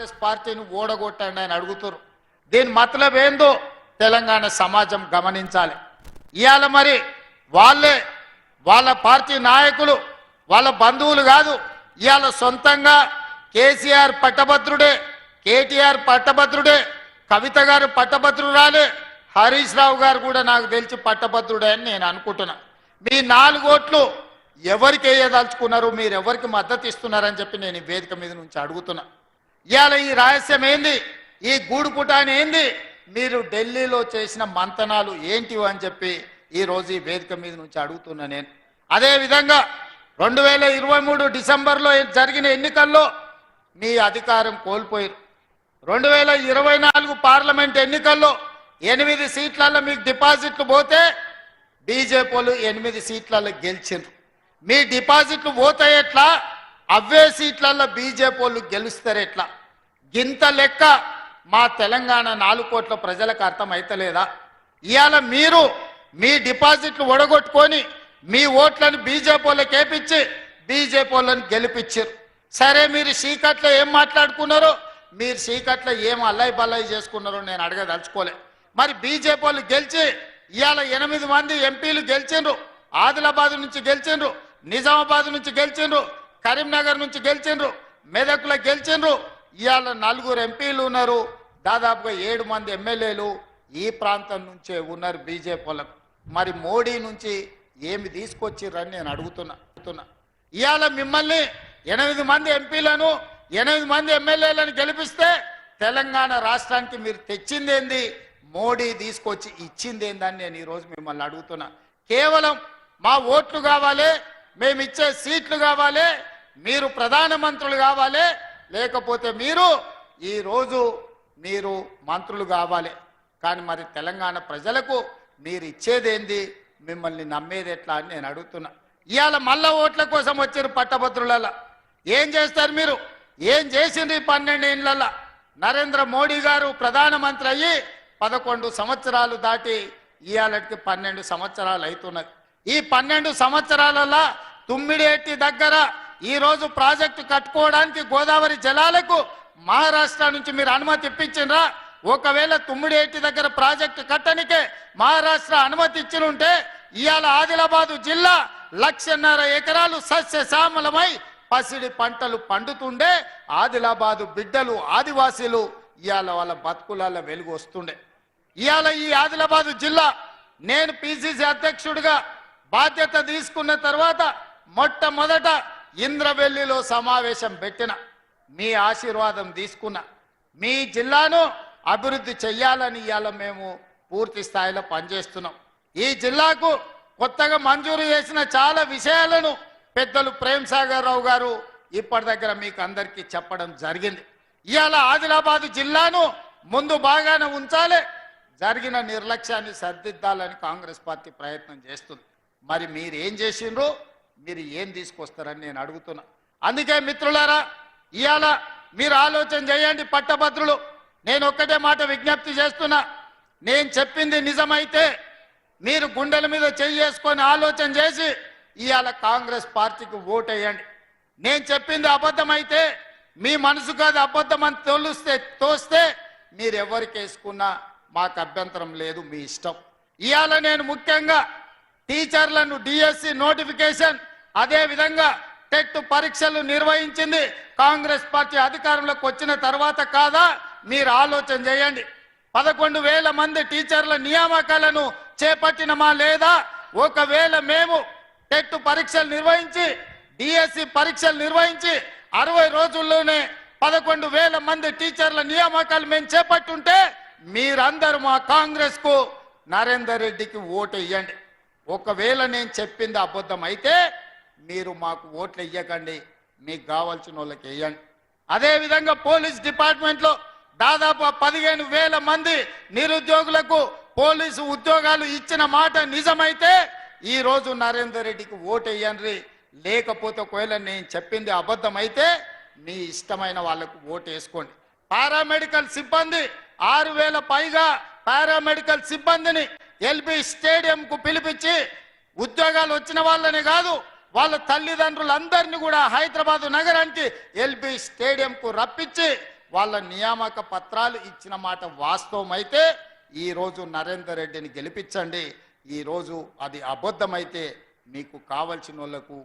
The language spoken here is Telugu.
కాంగ్రెస్ పార్టీని ఓడగొట్టండి అని అడుగుతారు. దీని మతలబ్ ఏందో తెలంగాణ సమాజం గమనించాలి. ఇవాళ మరి వాళ్ళ పార్టీ నాయకులు వాళ్ళ బంధువులు కాదు, ఇవాళ సొంతంగా కేసీఆర్ పట్టభద్రుడే, కేటీఆర్ పట్టభద్రుడే, కవిత గారు పట్టభద్రురాలే, హరీష్ రావు గారు కూడా నాకు తెలిసి పట్టభద్రుడే అని నేను అనుకుంటున్నా. మీ 4 ఓట్లు ఎవరికి వేయదలుచుకున్నారు, మీరు ఎవరికి మద్దతు ఇస్తున్నారని చెప్పి నేను ఈ వేదిక మీద నుంచి అడుగుతున్నా. ఇవాళ ఈ రహస్యం ఏంది, ఈ గూడుపుటాని ఏంది, మీరు ఢిల్లీలో చేసిన మంతనాలు ఏంటివి అని చెప్పి ఈరోజు ఈ వేదిక మీద నుంచి అడుగుతున్నా నేను. అదేవిధంగా 2023 డిసెంబర్లో జరిగిన ఎన్నికల్లో మీ అధికారం కోల్పోయారు. 2024 పార్లమెంట్ ఎన్నికల్లో 8 సీట్లలో మీకు డిపాజిట్లు పోతే బీజేపీ వాళ్ళు 8 సీట్లలో గెలిచిండ్రు. మీ డిపాజిట్లు పోతే ఎట్లా, అవే సీట్లలో బీజేపీ వాళ్ళు గెలుస్తారు ఎట్లా? గింత లెక్క మా తెలంగాణ 4 కోట్ల ప్రజలకు అర్థమైతలేదా? ఇవాళ మీరు మీ డిపాజిట్లు ఒడగొట్టుకొని మీ ఓట్లను బీజేపీ వాళ్ళకి వేపించి బీజేపీ వాళ్ళని గెలిపించారు. సరే, మీరు చీకట్లో ఏం మాట్లాడుకున్నారో, మీరు చీకట్లో ఏం అల్లై బల్లై చేసుకున్నారో నేను అడగదలుచుకోలే. మరి బీజేపీ వాళ్ళు గెలిచి ఇవాళ 8 మంది ఎంపీలు గెలిచిండ్రు. ఆదిలాబాద్ నుంచి గెలిచిండ్రు, నిజామాబాద్ నుంచి గెలిచిండ్రు, కరీంనగర్ నుంచి గెలిచిండ్రు, మెదక్లో గెలిచిండ్రు. ఇవాళ 4 ఎంపీలు ఉన్నారు, దాదాపుగా 7 మంది ఎమ్మెల్యేలు ఈ ప్రాంతం నుంచే ఉన్నారు బీజేపీ వాళ్ళకు. మరి మోడీ నుంచి ఏమి తీసుకొచ్చిర్రని నేను అడుగుతున్నా. ఇవాళ మిమ్మల్ని 8 మంది ఎంపీలను 8 మంది ఎమ్మెల్యేలను గెలిపిస్తే తెలంగాణ రాష్ట్రానికి మీరు తెచ్చిందేంది, మోడీ తీసుకొచ్చి ఇచ్చిందేందని నేను ఈరోజు మిమ్మల్ని అడుగుతున్నా. కేవలం మా ఓట్లు కావాలి, మేము ఇచ్చే సీట్లు కావాలి, మీరు ప్రధానమంత్రులు కావాలి, లేకపోతే ఈరోజు మీరు మంత్రులు కావాలి. కానీ మరి తెలంగాణ ప్రజలకు మీరు ఇచ్చేదేంది, మిమ్మల్ని నమ్మేది ఎట్లా అని నేను అడుగుతున్నా. ఇవాళ మళ్ళా ఓట్ల కోసం వచ్చారు పట్టభద్రులలో. ఏం చేస్తారు మీరు? ఏం చేసింది 12 ఏళ్ళల్లో? నరేంద్ర మోడీ గారు ప్రధానమంత్రి అయ్యి 11 సంవత్సరాలు దాటి ఇవాళకి 12 సంవత్సరాలు అవుతున్నది. ఈ 12 సంవత్సరాలలో తుమ్మిడేటి దగ్గర ఈరోజు ప్రాజెక్టు కట్టుకోవడానికి గోదావరి జలాలకు మహారాష్ట్ర నుంచి మీరు అనుమతి ఇప్పించిండ్రా? ఒకవేళ తుమ్మిడేటి దగ్గర ప్రాజెక్టు కట్టనికే మహారాష్ట్ర అనుమతి ఇచ్చినుంటే ఇవాళ ఆదిలాబాదు జిల్లా 1.5 ఎకరాలు సస్యశ్యామలమై పసిడి పంటలు పండుతుండే. ఆదిలాబాదు బిడ్డలు, ఆదివాసీలు ఇవాళ వాళ్ళ బతుకులలో వెలుగు వస్తుండే. ఇవాళ ఈ ఆదిలాబాదు జిల్లా నేను పిసిసి అధ్యక్షుడిగా బాధ్యత తీసుకున్న తర్వాత మొట్టమొదట ఇంద్రవెల్లిలో సమావేశం పెట్టిన, మీ ఆశీర్వాదం తీసుకున్న, మీ జిల్లాను అభివృద్ధి చెయ్యాలని ఇవాళ మేము పూర్తి స్థాయిలో పనిచేస్తున్నాం. ఈ జిల్లాకు కొత్తగా మంజూరు చేసిన చాలా విషయాలను పెద్దలు ప్రేమ్ సాగర్ రావు గారు ఇప్పటి దగ్గర మీకు అందరికీ చెప్పడం జరిగింది. ఇవాళ ఆదిలాబాదు జిల్లాను ముందు బాగానే ఉంచాలి, జరిగిన నిర్లక్ష్యాన్ని సరిదిద్దాలని కాంగ్రెస్ పార్టీ ప్రయత్నం చేస్తుంది. మరి మీరు ఏం చేసిండ్రు, మీరు ఏం తీసుకొస్తారని నేను అడుగుతున్నా. అందుకే మిత్రులారా, ఇవాళ మీరు ఆలోచన చేయండి పట్టభద్రులు. నేను ఒక్కటే మాట విజ్ఞప్తి చేస్తున్నా, నేను చెప్పింది నిజమైతే మీరు గుండెల మీద చేసుకొని ఆలోచన చేసి ఇవాళ కాంగ్రెస్ పార్టీకి ఓటేయండి. నేను చెప్పింది అబద్ధమైతే మీ మనసుకు అది అబద్ధం అని తోస్తే మీరు ఎవరికి వేసుకున్నా మాకు అభ్యంతరం లేదు, మీ ఇష్టం. ఇవాళ నేను ముఖ్యంగా టీచర్లను డిఎస్సి నోటిఫికేషన్, అదే విధంగా టెట్ పరీక్షలు నిర్వహించింది కాంగ్రెస్ పార్టీ అధికారంలోకి వచ్చిన తర్వాత కాదా? మీరు ఆలోచన చేయండి. 11,000 మంది టీచర్ల నియామకాలను చేపట్టినమా లేదా? ఒకవేళ మేము టెట్ పరీక్షలు నిర్వహించి డిఎస్సి పరీక్షలు నిర్వహించి 60 రోజుల్లోనే 11,000 మంది టీచర్ల నియామకాలు మేము చేపట్టుంటే మీరందరూ మా కాంగ్రెస్ కు నరేందర్ రెడ్డికి ఓటు వేయండి. ఒకవేళ నేను చెప్పింది అబద్ధం అయితే మీరు మాకు ఓట్లు ఇవ్వకండి, మీకు కావాల్సిన వాళ్ళకి వేయండి. అదేవిధంగా పోలీస్ డిపార్ట్మెంట్లో దాదాపు 15,000 మంది నిరుద్యోగులకు పోలీసు ఉద్యోగాలు ఇచ్చిన మాట నిజమైతే ఈరోజు నరేందర్ రెడ్డికి ఓటు వేయండి. లేకపోతే ఒకవేళ నేను చెప్పింది అబద్ధం అయితే మీ ఇష్టమైన వాళ్ళకు ఓటు వేసుకోండి. పారామెడికల్ సిబ్బంది 6,000 పైగా పారామెడికల్ సిబ్బందిని ఎల్బీ స్టేడియంకు పిలిపించి ఉద్యోగాలు వచ్చిన వాళ్ళని కాదు, వాళ్ళ తల్లిదండ్రులందరినీ కూడా హైదరాబాద్ నగరానికి ఎల్బీ స్టేడియంకు రప్పించి వాళ్ళ నియామక పత్రాలు ఇచ్చిన మాట వాస్తవమైతే ఈరోజు నరేందర్ రెడ్డిని గెలిపించండి. ఈరోజు అది అబద్ధమైతే మీకు కావలసిన వాళ్ళకు